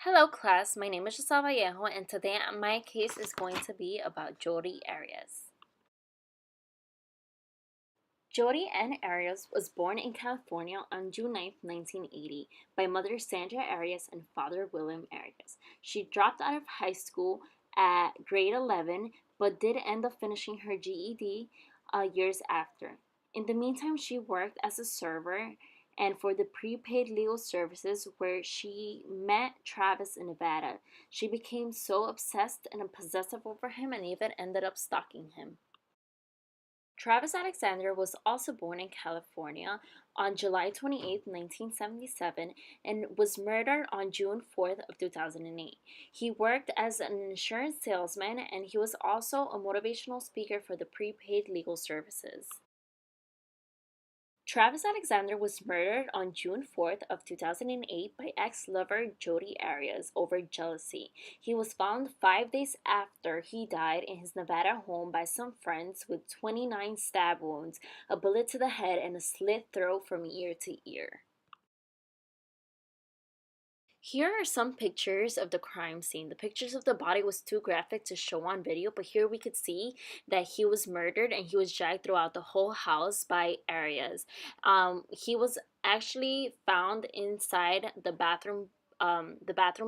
Hello class, my name is Giselle Vallejo and today my case is going to be about Jodi Arias. Jodi Ann Arias was born in California on June 9, 1980 by mother Sandra Arias and father William Arias. She dropped out of high school at grade 11 but did end up finishing her GED years after. In the meantime, she worked as a server and for the prepaid legal services where she met Travis in Nevada. She became so obsessed and possessive over him and even ended up stalking him. Travis Alexander was also born in California on July 28, 1977, and was murdered on June 4th of 2008. He worked as an insurance salesman and he was also a motivational speaker for the prepaid legal services. Travis Alexander was murdered on June 4th of 2008 by ex-lover Jodi Arias over jealousy. He was found 5 days after he died in his Nevada home by some friends with 29 stab wounds, a bullet to the head, and a slit throat from ear to ear. Here are some pictures of the crime scene. The pictures of the body was too graphic to show on video, but here we could see that he was murdered and he was dragged throughout the whole house by Arias. He was actually found inside the bathroom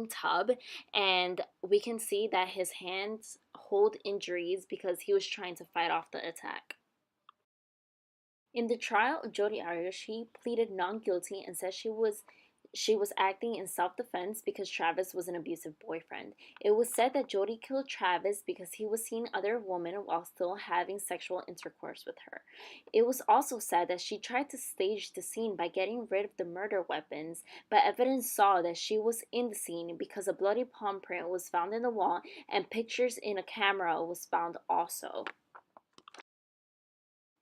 tub, and we can see that his hands hold injuries because he was trying to fight off the attack. In the trial of Jodi Arias, she pleaded not guilty and said she was acting in self-defense because Travis was an abusive boyfriend. It was said that Jodi killed Travis because he was seeing other women while still having sexual intercourse with her. It was also said that she tried to stage the scene by getting rid of the murder weapons, but evidence saw that she was in the scene because a bloody palm print was found in the wall and pictures in a camera was found also.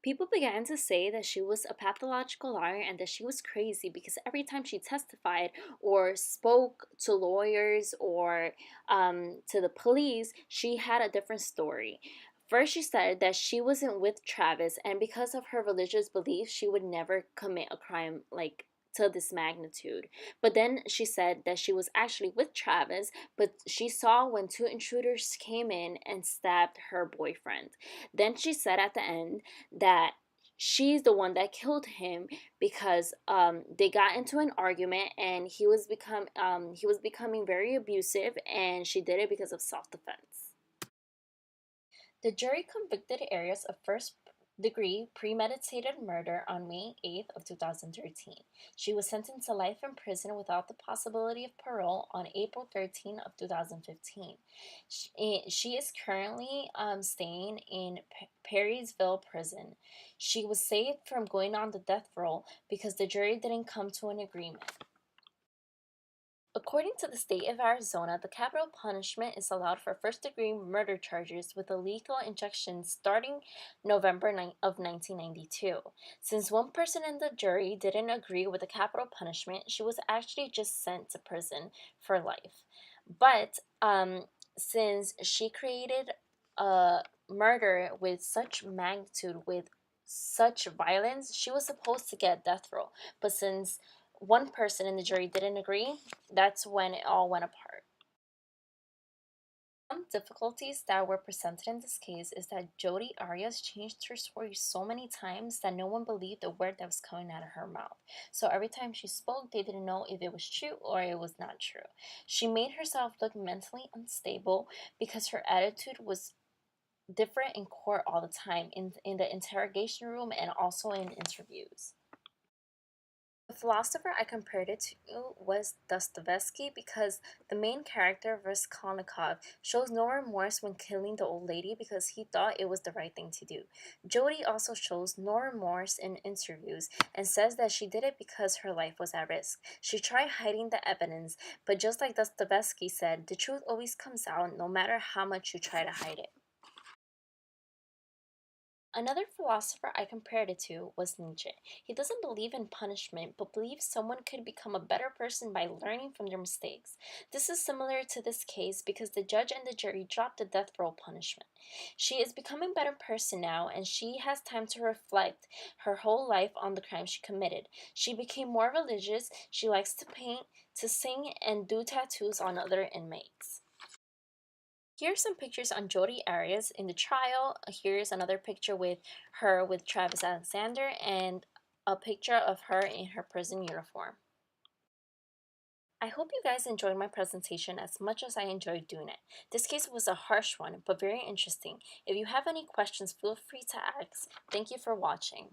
People began to say that she was a pathological liar and that she was crazy because every time she testified or spoke to lawyers or to the police, she had a different story. First, she said that she wasn't with Travis, and because of her religious beliefs, she would never commit a crime like to this magnitude. But then she said that she was actually with Travis, but she saw when two intruders came in and stabbed her boyfriend. Then she said at the end that she's the one that killed him because they got into an argument and he was becoming very abusive, and she did it because of self-defense. The jury convicted Arias of first-degree premeditated murder on May 8th of 2013. She was sentenced to life in prison without the possibility of parole on April 13th of 2015. She is currently staying in Perrysville prison. She was saved from going on the death row because the jury didn't come to an agreement. According to the state of Arizona, the capital punishment is allowed for first-degree murder charges with a lethal injection starting November of 1992. Since one person in the jury didn't agree with the capital punishment, she was actually just sent to prison for life. But since she created a murder with such magnitude, with such violence, she was supposed to get death row. But since one person in the jury didn't agree, that's when it all went apart. Some difficulties that were presented in this case is that Jodi Arias changed her story so many times that no one believed a word that was coming out of her mouth. So every time she spoke, they didn't know if it was true or it was not true. She made herself look mentally unstable because her attitude was different in court all the time, in the interrogation room and also in interviews. The philosopher I compared it to was Dostoevsky because the main character, Raskolnikov, shows no remorse when killing the old lady because he thought it was the right thing to do. Jodi also shows no remorse in interviews and says that she did it because her life was at risk. She tried hiding the evidence, but just like Dostoevsky said, the truth always comes out no matter how much you try to hide it. Another philosopher I compared it to was Nietzsche. He doesn't believe in punishment, but believes someone could become a better person by learning from their mistakes. This is similar to this case because the judge and the jury dropped the death row punishment. She is becoming a better person now, and she has time to reflect her whole life on the crime she committed. She became more religious, she likes to paint, to sing, and do tattoos on other inmates. Here's some pictures on Jodi Arias in the trial. Here's another picture with her with Travis Alexander and a picture of her in her prison uniform. I hope you guys enjoyed my presentation as much as I enjoyed doing it. This case was a harsh one, but very interesting. If you have any questions, feel free to ask. Thank you for watching.